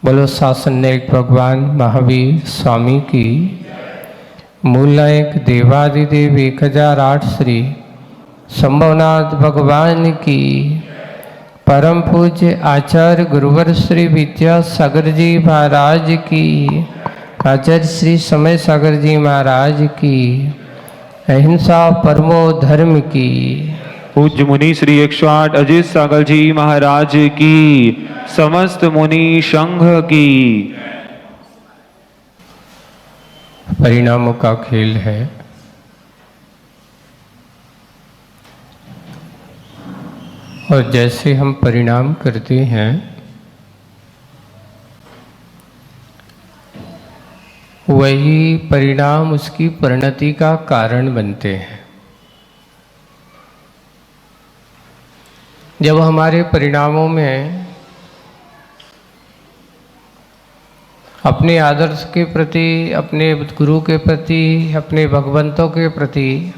बोलो शासननायक भगवान महावीर स्वामी की। मूलनायक देवादिदेव 1008 श्री संभवनाथ भगवान की। परम पूज्य आचार्य गुरुवर श्री विद्यासागर जी महाराज की। आचार्य श्री समय सागर जी महाराज की। अहिंसा परमो धर्म की। पूज्य मुनि श्री 108 अजित सागर जी महाराज की। समस्त मुनि संघ की। परिणामों का खेल है। और जैसे हम परिणाम करते हैं वही परिणाम उसकी परिणति का कारण बनते हैं। जब हमारे परिणामों में अपने आदर्श के प्रति, अपने गुरु के प्रति, अपने भगवंतों के प्रति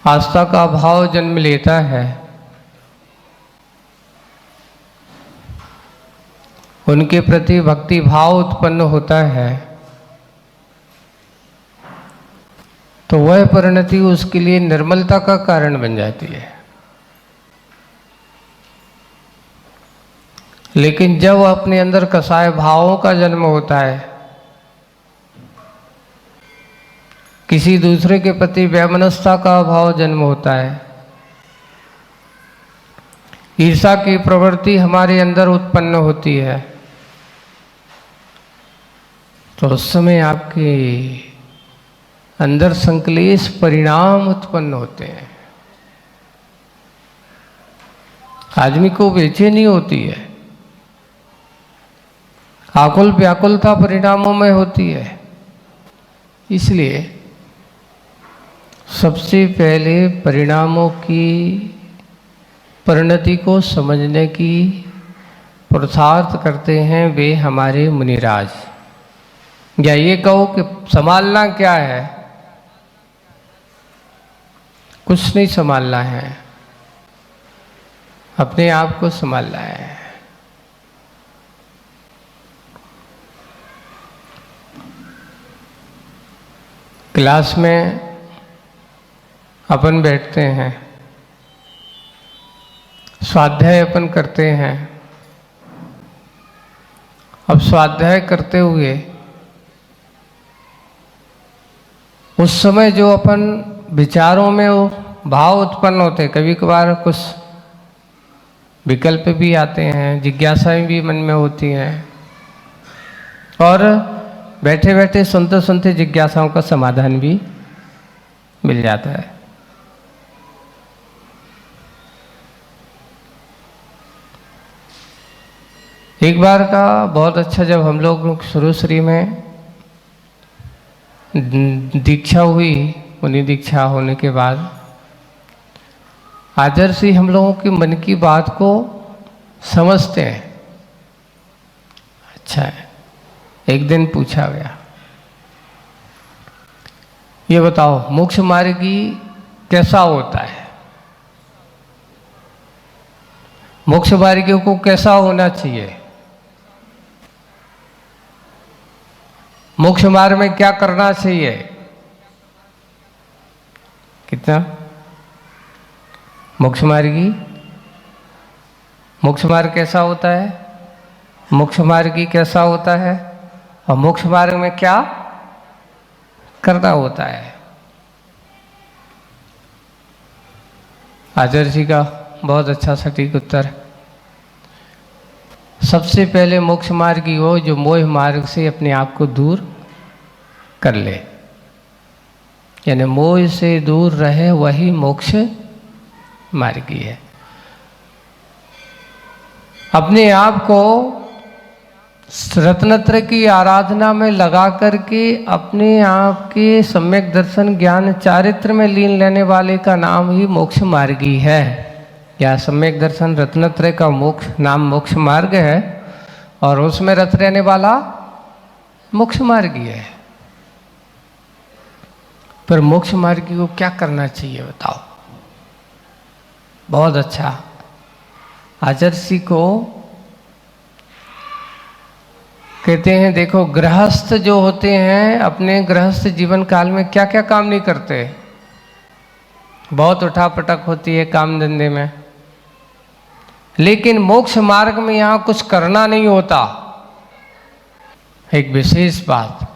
आस्था का भाव जन्म लेता है, उनके प्रति भक्ति भाव उत्पन्न होता है, तो वह परिणति उसके लिए निर्मलता का कारण बन जाती है। लेकिन जब अपने अंदर कसाय भावों का जन्म होता है, किसी दूसरे के प्रति वैमनस्यता का भाव जन्म होता है, ईर्ष्या की प्रवृत्ति हमारे अंदर उत्पन्न होती है, तो उस समय आपके अंदर संक्लेश परिणाम उत्पन्न होते हैं। आदमी को बेचैनी होती है, आकुल व्याकुलता परिणामों में होती है। इसलिए सबसे पहले परिणामों की परिणति को समझने की पुरुषार्थ करते हैं वे हमारे मुनिराज। या ये कहो कि संभालना क्या है, कुछ नहीं संभालना है, अपने आप को संभालना है। क्लास में अपन बैठते हैं, स्वाध्याय अपन करते हैं। अब स्वाध्याय करते हुए उस समय जो अपन विचारों में वो भाव उत्पन्न होते, कभी कभार कुछ विकल्प भी आते हैं, जिज्ञासाएं भी मन में होती हैं, और बैठे बैठे सुनते सुनते जिज्ञासाओं का समाधान भी मिल जाता है। एक बार का बहुत अच्छा, जब हम लोग शुरू श्री में दीक्षा हुई, मुनि दीक्षा होने के बाद आदर्श ही हम लोगों की मन की बात को समझते हैं। अच्छा है, एक दिन पूछा गया, ये बताओ मोक्ष मार्गी कैसा होता है, मोक्ष मार्गी को कैसा होना चाहिए, मोक्ष मार्ग में क्या करना चाहिए। कितना मोक्ष मार्गी, मोक्ष मार्ग कैसा होता है, मोक्ष मार्गी कैसा होता है, और मोक्ष मार्ग में क्या करना होता है। आचार्य जी का बहुत अच्छा सटीक उत्तर। सबसे पहले मोक्ष मार्गी हो जो मोह मार्ग से अपने आप को दूर कर ले, यानी मोह से दूर रहे, वही मोक्ष मार्गी है। अपने आप को रत्नत्रय की आराधना में लगा करके अपने आप के सम्यक दर्शन ज्ञान चारित्र में लीन लेने वाले का नाम ही मोक्ष मार्गी है। या सम्यक दर्शन रत्नत्रय का मोक्ष नाम मोक्ष मार्ग है, और उसमें रत रहने वाला मोक्ष मार्गी है। पर मोक्ष मार्गी को क्या करना चाहिए बताओ। बहुत अच्छा, आचार्य को कहते हैं देखो, गृहस्थ जो होते हैं अपने गृहस्थ जीवन काल में क्या क्या काम नहीं करते। बहुत उठापटक होती है काम धंधे में, लेकिन मोक्ष मार्ग में यहाँ कुछ करना नहीं होता। एक विशेष बात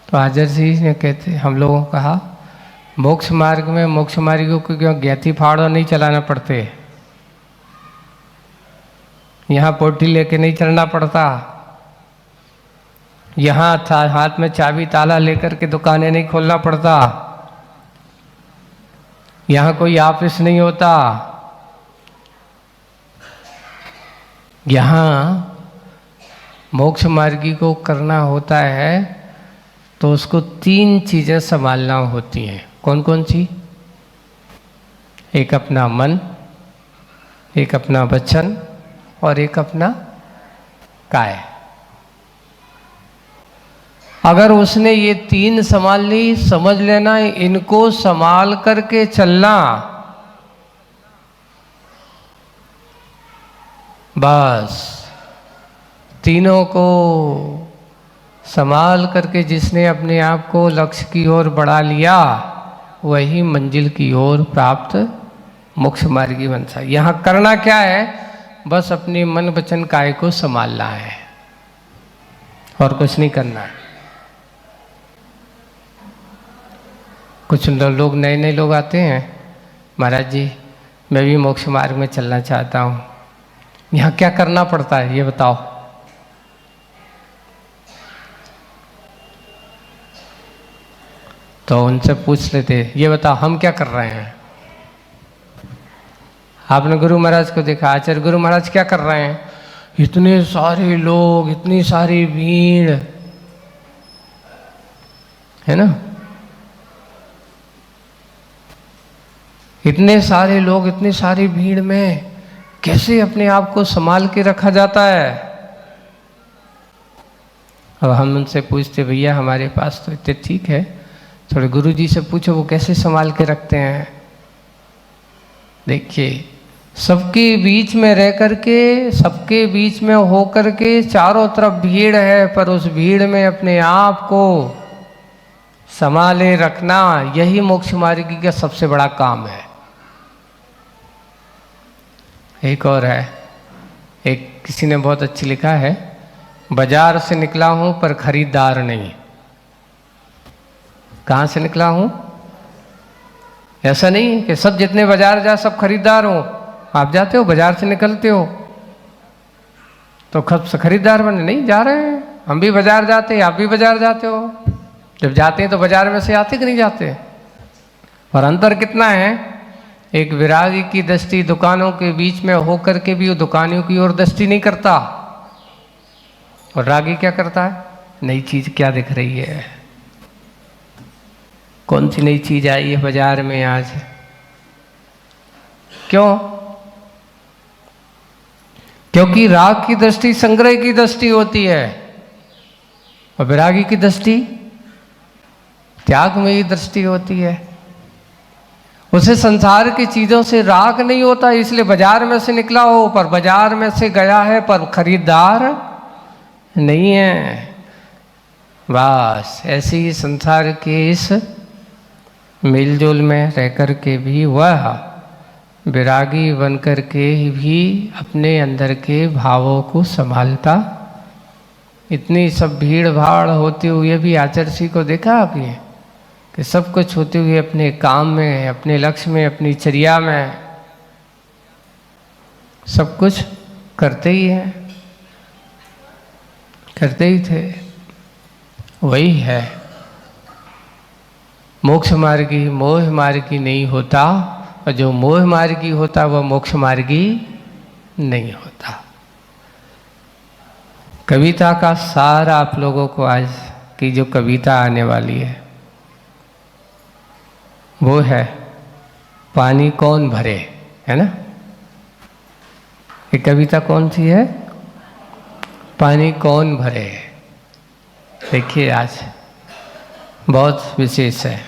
तो आचार्य जी ने कहते, हम लोगों को कहा, मोक्ष मार्ग में मोक्ष मार्गियों को क्यों गैथी फाड़ो नहीं चलाना पड़ते, यहाँ पोटी लेके नहीं चलना पड़ता, यहाँ हाथ में चाबी ताला लेकर के दुकानें नहीं खोलना पड़ता, यहाँ कोई ऑफिस नहीं होता। यहाँ मोक्ष मार्गी को करना होता है तो उसको 3 चीज़ें संभालना होती हैं। कौन कौन सी? एक अपना मन, एक अपना वचन और एक अपना काय। अगर उसने ये 3 संभाल ली, समझ लेना इनको संभाल करके चलना, बस तीनों को संभाल करके जिसने अपने आप को लक्ष्य की ओर बढ़ा लिया, वही मंजिल की ओर प्राप्त मोक्ष मार्गी बनता है। यहाँ करना क्या है? बस अपने मन वचन काय को संभालना है और कुछ नहीं करना है। कुछ लोग नए नए लोग आते हैं, महाराज जी मैं भी मोक्ष मार्ग में चलना चाहता हूँ, यहाँ क्या करना पड़ता है ये बताओ। तो उनसे पूछ लेते, ये बताओ हम क्या कर रहे हैं। आपने गुरु महाराज को देखा, आचार्य गुरु महाराज क्या कर रहे हैं? इतने सारे लोग, इतनी सारी भीड़ है ना, इतने सारे लोग, इतनी सारी भीड़ में कैसे अपने आप को संभाल के रखा जाता है। अब हम उनसे पूछते, भैया हमारे पास तो इतने, ठीक है थोड़े गुरु जी से पूछो वो कैसे संभाल के रखते हैं। देखिए, सबके बीच में रह करके, सबके बीच में हो करके, चारों तरफ भीड़ है, पर उस भीड़ में अपने आप को संभाले रखना, यही मोक्ष मार्गी का सबसे बड़ा काम है। एक और है, एक किसी ने बहुत अच्छी लिखा है, बाजार से निकला हूं पर खरीदार नहीं। कहाँ से निकला हूं? ऐसा नहीं कि सब जितने बाजार जा सब खरीदार हो। आप जाते हो बाजार से निकलते हो तो कब से खरीदार बने? नहीं जा रहे हैं, हम भी बाजार जाते हैं, आप भी बाजार जाते हो। जब जाते हैं तो बाजार में से आते कि नहीं जाते? और अंतर कितना है, एक विरागी की दृष्टि दुकानों के बीच में होकर के भी वो दुकानियों की ओर दृष्टि नहीं करता, और रागी क्या करता है? नई चीज क्या दिख रही है, कौन सी नई चीज आई है बाजार में आज, क्यों? क्योंकि राग की दृष्टि संग्रह की दृष्टि होती है और विरागी की दृष्टि त्याग में ही दृष्टि होती है। उसे संसार की चीजों से राग नहीं होता, इसलिए बाजार में से निकला हो, पर बाजार में से गया है पर खरीदार नहीं है। बस ऐसे ही संसार के इस मिलजुल में रह कर के भी वह विरागी बन कर के भी अपने अंदर के भावों को संभालता। इतनी सब भीड़ भाड़ होते हुए भी आचार्य जी को देखा आपने कि सब कुछ होते हुए अपने काम में, अपने लक्ष्य में, अपनी चर्या में सब कुछ करते ही हैं, करते ही थे। वही है मोक्ष मार्गी, मोह मार्गी नहीं होता, और जो मोह मार्गी होता वह मोक्ष मार्गी नहीं होता। कविता का सार आप लोगों को आज की जो कविता आने वाली है वो है पानी कौन भरे, है ना। ये कविता कौन सी है? पानी कौन भरे। देखिए आज बहुत विशेष है,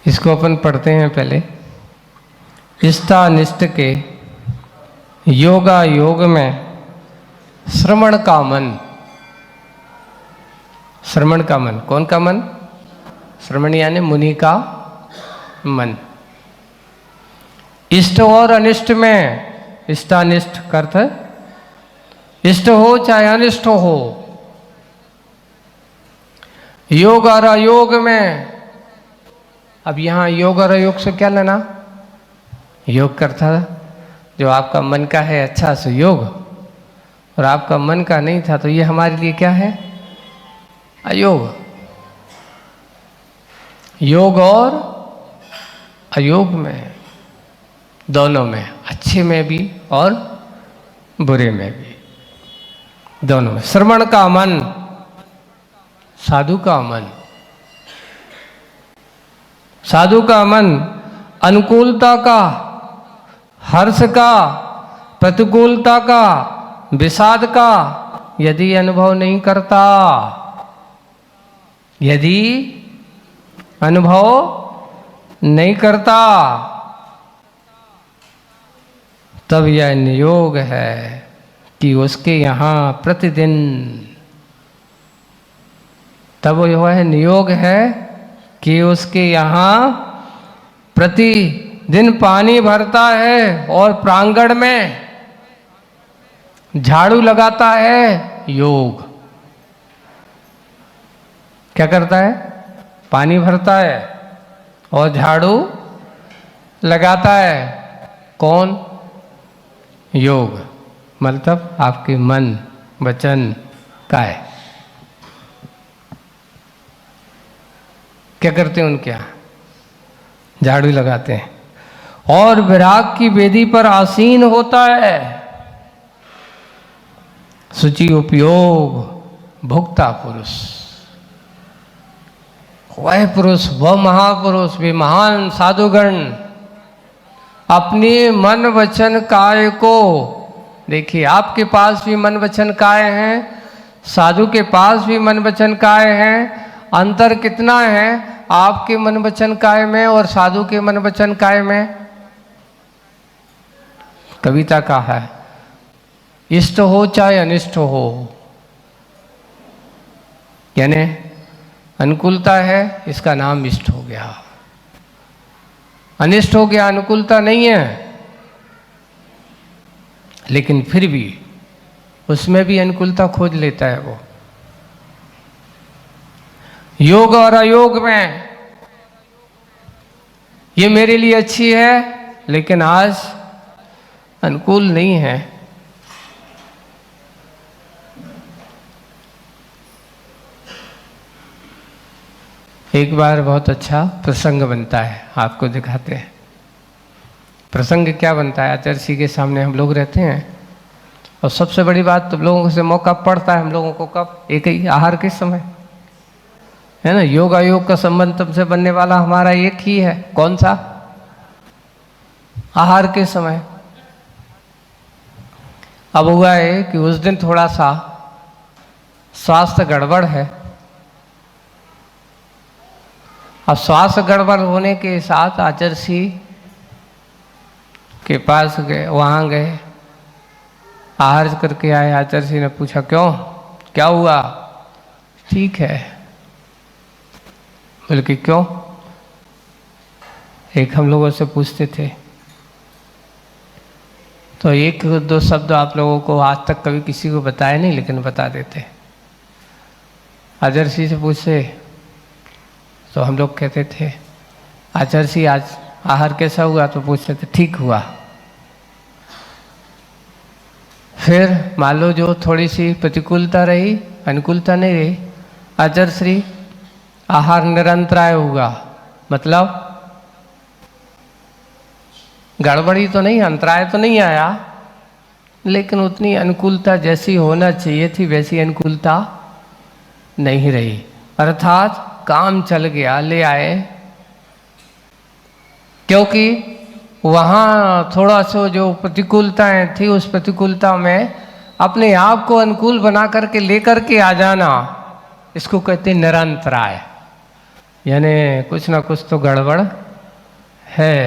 इसको अपन पढ़ते हैं पहले। इष्टा अनिष्ट के योगा योग में श्रवण का मन, श्रवण का मन, कौन का मन? श्रवण यानी मुनि का मन। इष्ट और अनिष्ट में, इष्टानिष्ट का अर्थ है इष्ट हो चाहे अनिष्ट हो। योग और अयोग में, अब यहां योग और अयोग से क्या लेना? योग करता जो आपका मन का है अच्छा से योग, और आपका मन का नहीं था तो ये हमारे लिए क्या है? अयोग। योग और अयोग में, दोनों में, अच्छे में भी और बुरे में भी, दोनों में। श्रवण का मन, साधु का मन, साधु का मन अनुकूलता का, हर्ष का, प्रतिकूलता का, विषाद का यदि अनुभव नहीं करता, यदि अनुभव नहीं करता, तब यह नियोग है कि उसके यहाँ प्रतिदिन, तब यह नियोग है कि उसके यहाँ प्रतिदिन पानी भरता है और प्रांगण में झाड़ू लगाता है। योग क्या करता है? पानी भरता है और झाड़ू लगाता है। कौन? योग। मतलब आपके मन, वचन, काय क्या करते हैं? उनके यहाँ झाड़ू लगाते हैं और विराग की वेदी पर आसीन होता है। शुचि उपयोग भुक्ता पुरुष, वह पुरुष, वह महापुरुष, वे महान साधुगण अपने मन वचन काय को, देखिए आपके पास भी मन वचन काय हैं, साधु के पास भी मन वचन काय हैं। अंतर कितना है आपके मन वचन काय में और साधु के मन वचन काय में? कविता का है, इष्ट हो चाहे अनिष्ट हो, यानी अनुकूलता है इसका नाम इष्ट हो गया, अनिष्ट हो गया अनुकूलता नहीं है, लेकिन फिर भी उसमें भी अनुकूलता खोज लेता है वो। योग और अयोग में ये मेरे लिए अच्छी है लेकिन आज अनुकूल नहीं है। एक बार बहुत अच्छा प्रसंग बनता है, आपको दिखाते हैं। प्रसंग क्या बनता है? आचार्य के सामने हम लोग रहते हैं और सबसे बड़ी बात तो लोगों से मौका पड़ता है हम लोगों को कब? एक ही आहार के समय, है ना। योग अयोग का संबंध तुमसे बनने वाला हमारा एक ही है, कौन सा? आहार के समय। अब हुआ है कि उस दिन थोड़ा सा स्वास्थ्य गड़बड़ है। अब स्वास्थ्य गड़बड़ होने के साथ आचार्य के पास गए, वहाँ गए, आहार करके आए। आचार्य ने पूछा क्यों, क्या हुआ? ठीक है, बल्कि क्यों? एक हम लोगों से पूछते थे तो एक दो शब्द आप लोगों को आज तक कभी किसी को बताया नहीं, लेकिन बता देते। आचार्य से पूछे तो हम लोग कहते थे आचार्य आज आहार कैसा हुआ? तो पूछते थे ठीक हुआ। फिर मान लो जो थोड़ी सी प्रतिकूलता रही, अनुकूलता नहीं रही, आचार्य आहार निरंतराय होगा, मतलब गड़बड़ी तो नहीं, अंतराय तो नहीं आया, लेकिन उतनी अनुकूलता जैसी होना चाहिए थी वैसी अनुकूलता नहीं रही। अर्थात काम चल गया, ले आए, क्योंकि वहाँ थोड़ा सा जो प्रतिकूलताएं थी उस प्रतिकूलता में अपने आप को अनुकूल बना करके लेकर के आ जाना, इसको कहते हैं निरंतराय। यानी कुछ ना कुछ तो गड़बड़ है।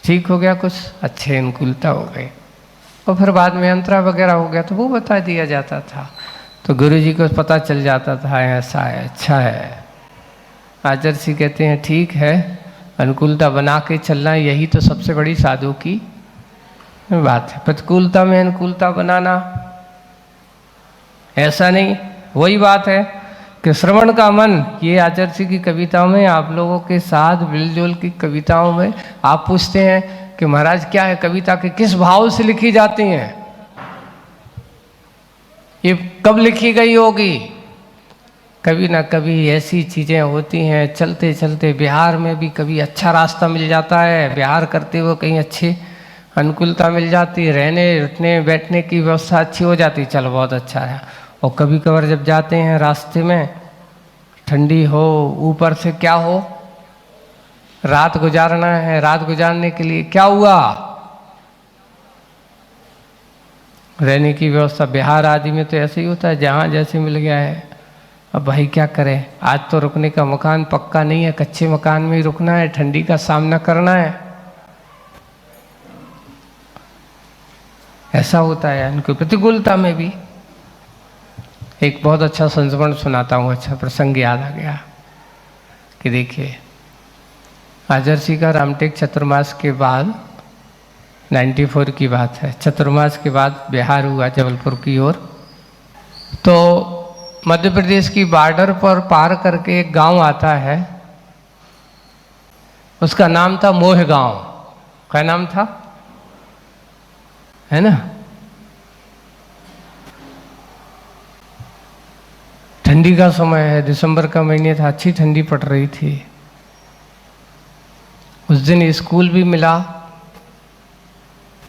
ठीक हो गया, कुछ अच्छे अनुकूलता हो गई। और फिर बाद में अंतरा वगैरह हो गया तो वो बता दिया जाता था, तो गुरु जी को पता चल जाता था ऐसा है, अच्छा है। आचार्य जी कहते हैं ठीक है, अनुकूलता बना के चलना यही तो सबसे बड़ी साधु की बात है। प्रतिकूलता में अनुकूलता बनाना ऐसा नहीं। वही बात है कि श्रवण का मन, ये आचार्य जी की कविताओं में, आप लोगों के साथ मिलजुल की कविताओं में आप पूछते हैं कि महाराज क्या है कविता के किस भाव से लिखी जाती हैं, ये कब लिखी गई होगी। कभी ना कभी ऐसी चीज़ें होती हैं, चलते चलते बिहार में भी कभी अच्छा रास्ता मिल जाता है, बिहार करते हुए कहीं अच्छी अनुकूलता मिल जाती है, रहने उठने बैठने की व्यवस्था अच्छी हो जाती, चलो बहुत अच्छा है। और कभी कभार जब जाते हैं रास्ते में ठंडी हो, ऊपर से क्या हो, रात गुजारना है, रात गुजारने के लिए क्या हुआ, रहने की व्यवस्था बिहार आदि में तो ऐसे ही होता है, जहाँ जैसे मिल गया है। अब भाई क्या करें, आज तो रुकने का मकान पक्का नहीं है, कच्चे मकान में ही रुकना है, ठंडी का सामना करना है, ऐसा होता है। उनकी प्रतिकूलता में भी एक बहुत अच्छा संस्मरण सुनाता हूँ, अच्छा प्रसंग याद आ गया कि देखिए आचार्य जी का रामटेक चतुर्मास के बाद 94 की बात है, चतुर्मास के बाद बिहार हुआ जबलपुर की ओर, तो मध्य प्रदेश की बॉर्डर पर पार करके एक गांव आता है, उसका नाम था मोह गांव। क्या नाम था, है ना। ठंडी का समय है, दिसंबर का महीने था, अच्छी ठंडी पड़ रही थी। उस दिन स्कूल भी मिला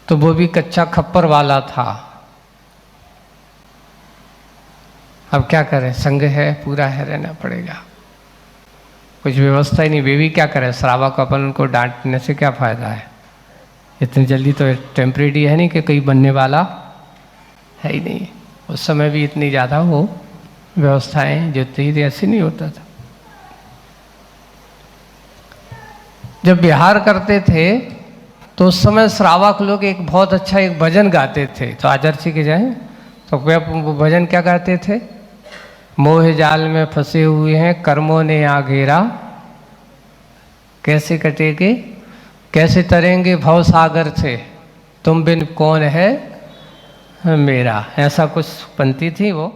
तो वो भी कच्चा खप्पर वाला था। अब क्या करें, संग है, पूरा है, रहना पड़ेगा, कुछ व्यवस्था ही नहीं। वे भी क्या करें, श्रावा को अपन उनको डांटने से क्या फायदा है, इतनी जल्दी तो टेम्परेरी है नहीं कि कहीं बनने वाला है ही नहीं। उस समय भी इतनी ज़्यादा वो व्यवस्थाएं जो थी ऐसे नहीं होता था। जब बिहार करते थे तो उस समय श्रावक लोग एक बहुत अच्छा एक भजन गाते थे, तो आचार्य जी के जाए तो वो भजन क्या गाते थे, मोह जाल में फंसे हुए हैं कर्मों ने आ घेरा, कैसे कटेंगे कैसे तरेंगे भव सागर से, तुम बिन कौन है मेरा, ऐसा कुछ पंक्ति थी वो।